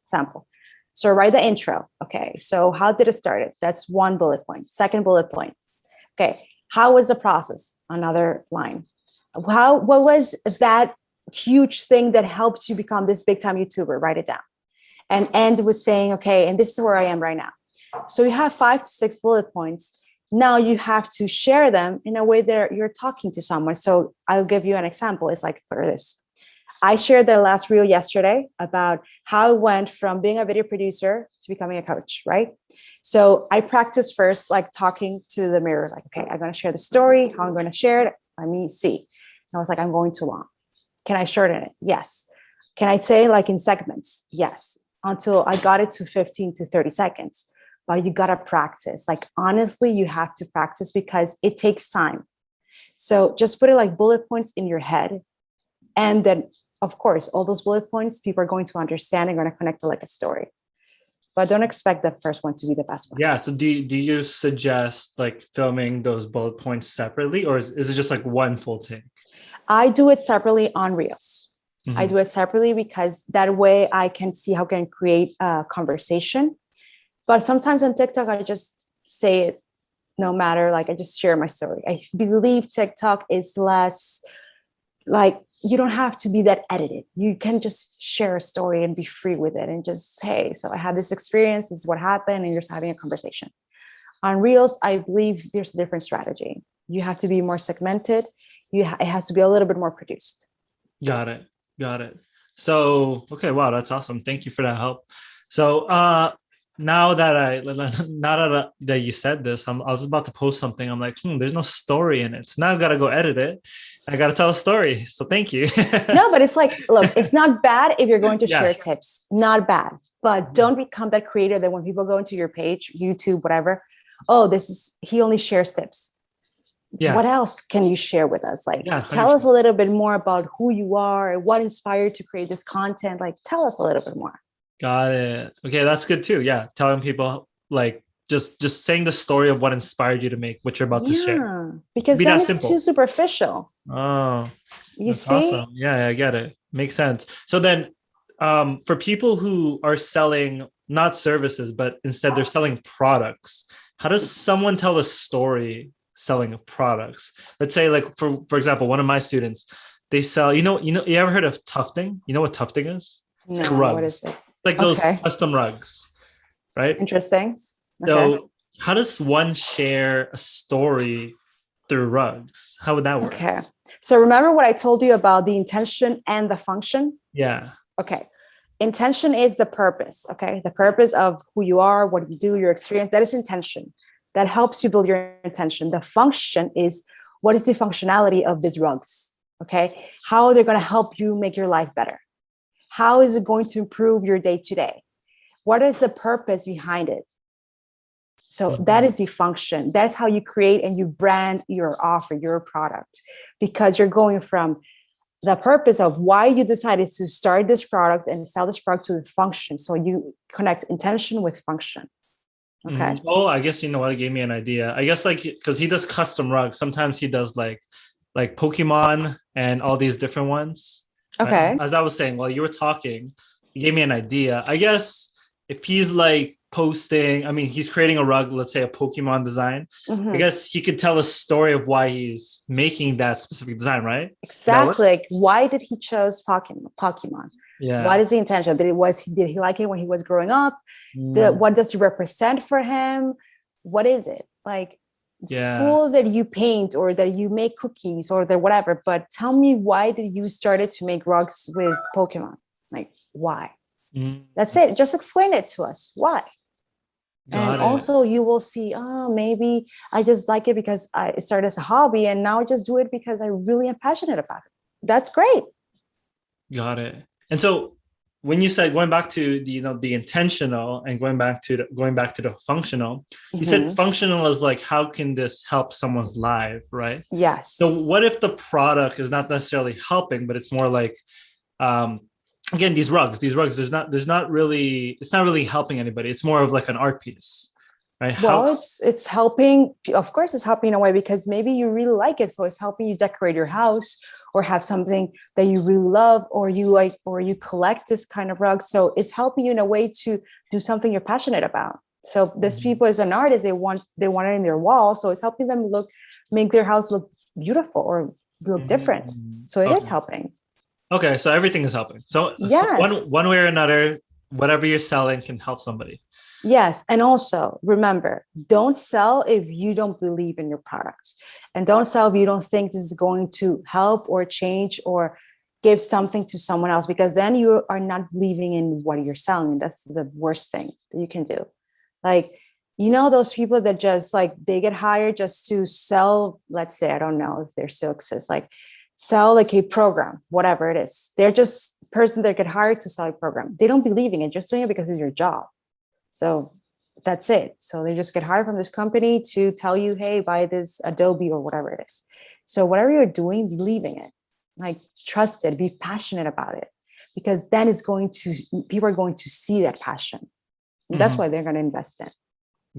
Example. So write the intro. Okay, so how did it start? That's one bullet point. Second bullet point. Okay. How was the process? Another line. What was that huge thing that helps you become this big time YouTuber? Write it down. And end with saying, okay, and this is where I am right now. So you have 5 to 6 bullet points. Now you have to share them in a way that you're talking to someone. So I'll give you an example. It's like for this. I shared the last reel yesterday about how I went from being a video producer to becoming a coach, right? So I practiced first, like talking to the mirror, like, okay, I'm going to share the story, how I'm going to share it. Let me see. And I was like, I'm going too long. Can I shorten it? Yes. Can I say like in segments? Yes. Until I got it to 15 to 30 seconds. But you got to practice. Like, honestly, you have to practice because it takes time. So just put it like bullet points in your head. And then, of course, all those bullet points, people are going to understand and going to connect to like a story. But don't expect the first one to be the best one. Yeah. So do you suggest like filming those bullet points separately, or is it just like one full take? I do it separately on Reels. I do it separately because that way I can see how I can create a conversation. But sometimes on TikTok, I just say it no matter, like I just share my story. I believe TikTok is less like, you don't have to be that edited. You can just share a story and be free with it and just, hey, so I had this experience, this is what happened, and you're just having a conversation. On Reels, I believe there's a different strategy. You have to be more segmented. It has to be a little bit more produced. Got it. So, okay, wow, that's awesome. Thank you for that help. So, now that you said this, I was about to post something. I'm like, there's no story in it. So now I've got to go edit it. I got to tell a story. So thank you. No, but it's like, look, it's not bad if you're going to share tips. Not bad. But don't become that creator that when people go into your page, YouTube, whatever, he only shares tips. Yeah. What else can you share with us? Like, tell us a little bit more about who you are and what inspired to create this content. Like, tell us a little bit more. Got it. Okay, that's good too. Yeah, telling people like just saying the story of what inspired you to make what you're about to share. Because then it's too superficial. Oh, you see? Awesome. Yeah, I get it. Makes sense. So then, for people who are selling not services, but instead they're selling products, how does someone tell a story selling products? Let's say, like for example, one of my students, they sell. You ever heard of tufting? You know what tufting is? It's no. Like what is it? Like those custom rugs, right? Interesting. So how does one share a story through rugs? How would that work? Okay. So remember what I told you about the intention and the function? Yeah. Okay. Intention is the purpose. Okay. The purpose of who you are, what you do, your experience, that is intention. That helps you build your intention. The function is, what is the functionality of these rugs? Okay. How they're going to help you make your life better. How is it going to improve your day to day? What is the purpose behind it? So that is the function. That's how you create and you brand your offer, your product, because you're going from the purpose of why you decided to start this product and sell this product to the function. So you connect intention with function. Okay. Oh, I guess you know what, it gave me an idea. I guess like because he does custom rugs. Sometimes he does like Pokemon and all these different ones. Okay. As I was saying, while you were talking, you gave me an idea. I guess if he's like posting, I mean, he's creating a rug, let's say a Pokemon design. I guess he could tell a story of why he's making that specific design, right? Exactly. Like, why did he choose Pokemon? Yeah. What is the intention? Did he like it when he was growing up? What does it represent for him? What is it? Like, it's cool that you paint or that you make cookies or that whatever, but tell me, why did you started to make rugs with Pokemon? Like, why? That's it. Just explain it to us. Why? Also you will see, oh, maybe I just like it because I started as a hobby and now I just do it because I really am passionate about it. That's great. Got it. And so when you said going back to the, the intentional and going back to the functional, you said functional is like, how can this help someone's life, right? Yes. So what if the product is not necessarily helping, but it's more like, again, these rugs, it's not really helping anybody. It's more of like an art piece, right? Well, it's helping. Of course, it's helping in a way because maybe you really like it. So it's helping you decorate your house or have something that you really love, or you collect this kind of rug. So it's helping you in a way to do something you're passionate about. So these people, as an artist, they want it in their wall. So it's helping them make their house look beautiful or look different. So it is helping. Okay, so everything is helping. So, yes. one way or another, whatever you're selling can help somebody. Yes. And also remember, don't sell if you don't believe in your product, and don't sell if you don't think this is going to help or change or give something to someone else, because then you are not believing in what you're selling. That's the worst thing that you can do. Like, those people that just like, they get hired just to sell, let's say, I don't know if they're still exist, like sell like a program, whatever it is. They're just person that get hired to sell a program. They don't believe in it, just doing it because it's your job. So that's it. So they just get hired from this company to tell you, hey, buy this Adobe or whatever it is. So whatever you're doing, believe in it, like trust it, be passionate about it, because then people are going to see that passion. And that's why they're going to invest in.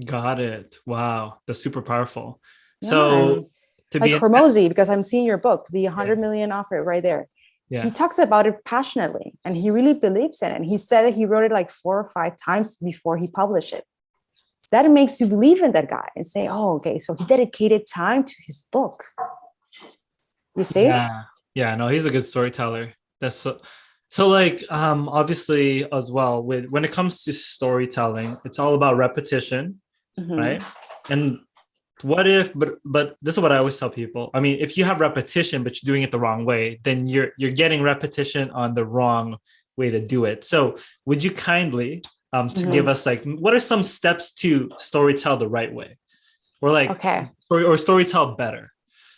Got it. Wow. That's super powerful. Yeah. So like Hormozy, because I'm seeing your book, the 100 million offer right there. Yeah. He talks about it passionately and he really believes in it. And he said that he wrote it like 4 or 5 times before he published it. That makes you believe in that guy and say, oh, okay, so he dedicated time to his book. You see? Yeah, no, he's a good storyteller. That's so like, obviously as well, when it comes to storytelling, it's all about repetition, right? And what if, but this is what I always tell people. I mean, if you have repetition, but you're doing it the wrong way, then you're getting repetition on the wrong way to do it. So would you kindly to give us like, what are some steps to storytell the right way? Or like, storytell better?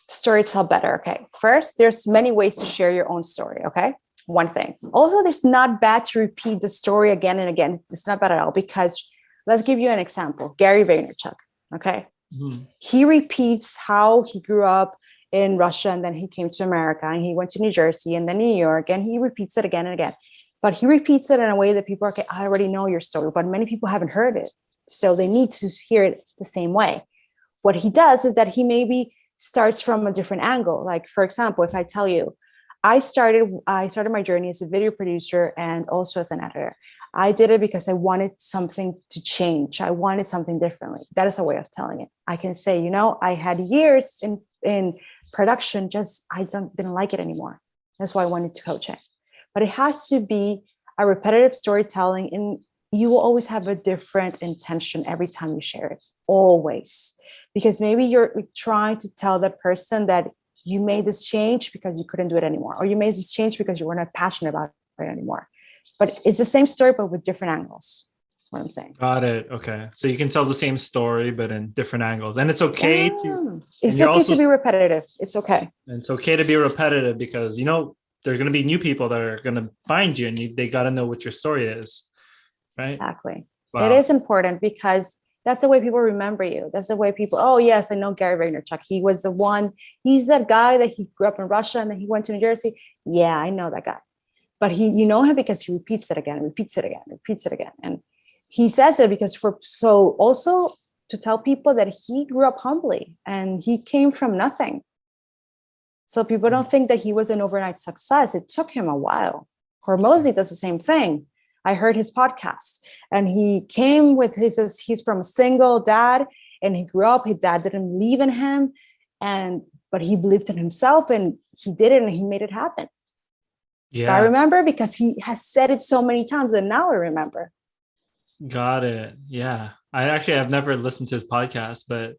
Storytell better. Okay. First, there's many ways to share your own story. Okay. One thing. Also, it's not bad to repeat the story again and again. It's not bad at all, because let's give you an example. Gary Vaynerchuk. Okay. He repeats how he grew up in Russia and then he came to America and he went to New Jersey and then New York, and he repeats it again and again. But he repeats it in a way that people are, okay, I already know your story, but many people haven't heard it. So they need to hear it the same way. What he does is that he maybe starts from a different angle. Like, for example, if I tell you, I started my journey as a video producer and also as an editor. I did it because I wanted something to change. I wanted something differently. That is a way of telling it. I can say, I had years in production, just I didn't like it anymore. That's why I wanted to coach it. But it has to be a repetitive storytelling, and you will always have a different intention every time you share it, always. Because maybe you're trying to tell the person that you made this change because you couldn't do it anymore, or you made this change because you were not passionate about it anymore. But it's the same story, but with different angles. What I'm saying. Got it. Okay. So you can tell the same story, but in different angles. And it's okay to be repetitive. It's okay. And it's okay to be repetitive because, there's going to be new people that are going to find you, and they got to know what your story is. Right. Exactly. Wow. It is important because That's the way people remember you. That's the way people, oh yes, I know Gary Vaynerchuk. He was the one, he's that guy that he grew up in Russia and then he went to New Jersey. Yeah, I know that guy. But you know him because he repeats it again, repeats it again, repeats it again. And he says it because so also to tell people that he grew up humbly and he came from nothing. So people don't think that he was an overnight success. It took him a while. Hormozy does the same thing. I heard his podcast and he came with he's from a single dad and he grew up, his dad didn't believe in him but he believed in himself and he did it and he made it happen. Yeah. I remember because he has said it so many times and now I remember. Got it. Yeah. I've never listened to his podcast, but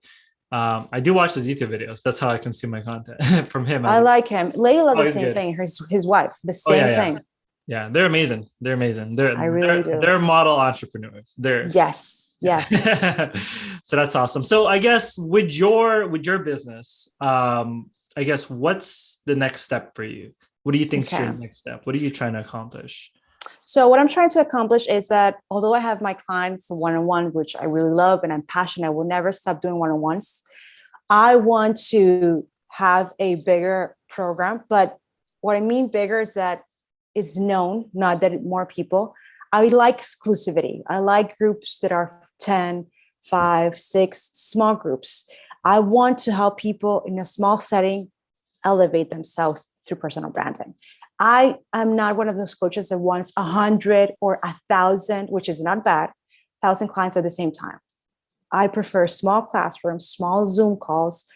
I do watch his YouTube videos. That's how I consume my content from him. I like him. Layla, the same good. thing. His wife, the same thing. Yeah, they're amazing. They're amazing. I really do. They're model entrepreneurs. Yes. So that's awesome. So I guess with your business, I guess what's the next step for you? What do you think is your next step? What are you trying to accomplish? So what I'm trying to accomplish is that although I have my clients one-on-one, which I really love and I'm passionate, I will never stop doing one-on-ones. I want to have a bigger program, but what I mean bigger is that it's known, not that more people. I like exclusivity. I like groups that are 10, 5, 6, small groups. I want to help people in a small setting elevate themselves through personal branding. I am not one of those coaches that wants 100 or 1,000, which is not bad, 1,000 clients at the same time. I prefer small classrooms, small Zoom calls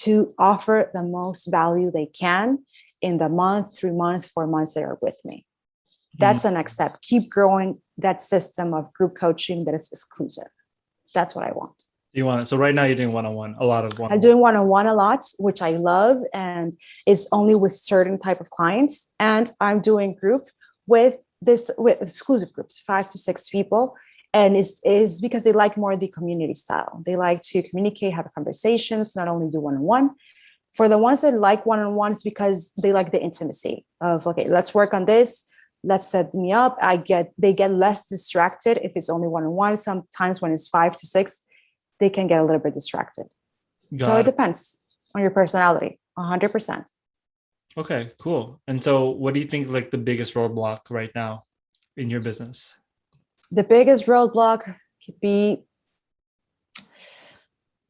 to offer the most value they can in the month, 3 months, 4 months they are with me. That's the next step. Keep growing that system of group coaching that is exclusive. That's what I want. You want it. So right now you're doing one-on-one, a lot of one-on-one. I'm doing one-on-one a lot, which I love, and it's only with certain type of clients. And I'm doing group with exclusive groups, 5 to 6 people. And it's because they like more the community style. They like to communicate, have conversations, not only do one-on-one. For the ones that like one-on-ones, because they like the intimacy of, okay, let's work on this. Let's set me up. They get less distracted if it's only one-on-one. Sometimes when it's 5 to 6, they can get a little bit distracted. So it depends on your personality, 100%. Okay, cool. And so what do you think like the biggest roadblock right now in your business? The biggest roadblock could be,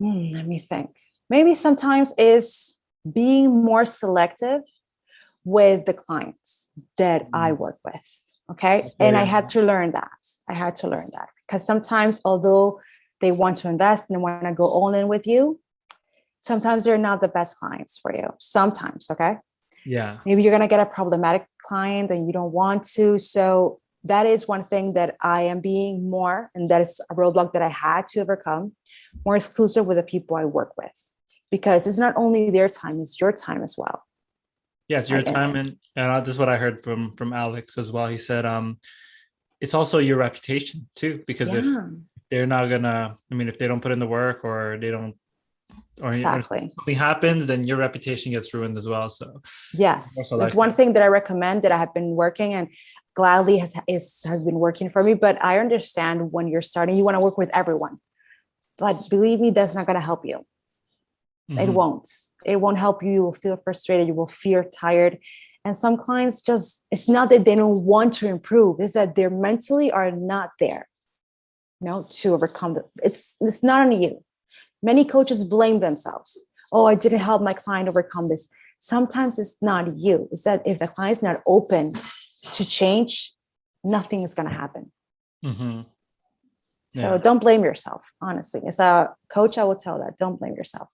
let me think. Maybe sometimes is being more selective with the clients that I work with. Okay. And I had to learn that. Because sometimes, although they want to invest and they want to go all in with you, sometimes they're not the best clients for you. Sometimes, okay? Yeah. Maybe you're going to get a problematic client and you don't want to. So that is one thing that I am being more, and that is a roadblock that I had to overcome, more exclusive with the people I work with. Because it's not only their time, it's your time as well. Yeah, it's your time. And this is what I heard from Alex as well. He said, it's also your reputation too, because if they're not gonna, if they don't put in the work or they don't, or something happens, then your reputation gets ruined as well. So yes, that's one thing that I recommend that I have been working and gladly has been working for me. But I understand when you're starting, you want to work with everyone, but believe me, that's not going to help you. It won't help you. You will feel frustrated. You will feel tired. And some clients it's not that they don't want to improve. It's that they mentally are not there, to overcome it's not on you. Many coaches blame themselves. Oh, I didn't help my client overcome this. Sometimes it's not you. It's that if the client's not open to change, nothing is going to happen. So don't blame yourself, honestly. As a coach, I will tell that. Don't blame yourself.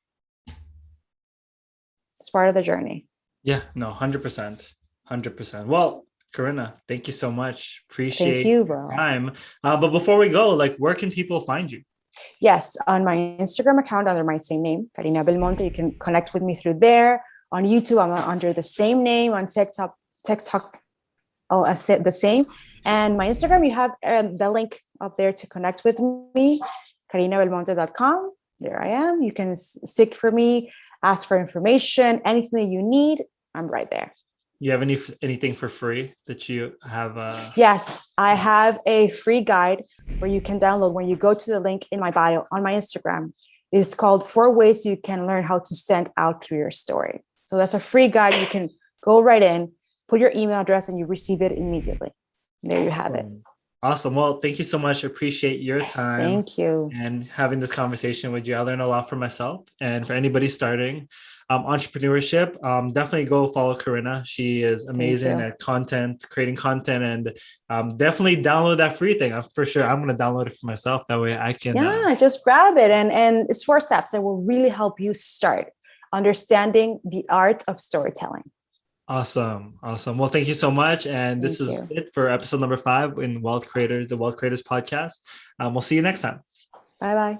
It's part of the journey. Yeah, no, 100%. 100%. Well, Karina, thank you so much. Appreciate your time. But before we go, where can people find you? Yes, on my Instagram account under my same name, Carina Belmonte. You can connect with me through there. On YouTube, I'm under the same name. On TikTok, I said the same. And my Instagram, you have the link up there to connect with me, carinabelmonte.com. There I am. You can seek for me, ask for information, anything that you need. I'm right there. You have anything for free that you have? Yes, I have a free guide where you can download when you go to the link in my bio on my Instagram. It's called 4 Ways You Can Learn How to Stand Out Through Your Story. So that's a free guide. You can go right in, put your email address, and you receive it immediately. There you have it. Awesome. Well, thank you so much. Appreciate your time. Thank you. And having this conversation with you. I learned a lot for myself and for anybody starting entrepreneurship. Definitely go follow Karina. She is amazing at creating content, and definitely download that free thing. For sure, I'm going to download it for myself. That way I can. Just grab it. And it's 4 steps that will really help you start understanding the art of storytelling. Awesome. Well, thank you so much. And this is it for episode number 5 in the Wealth Creators podcast. We'll see you next time. Bye-bye.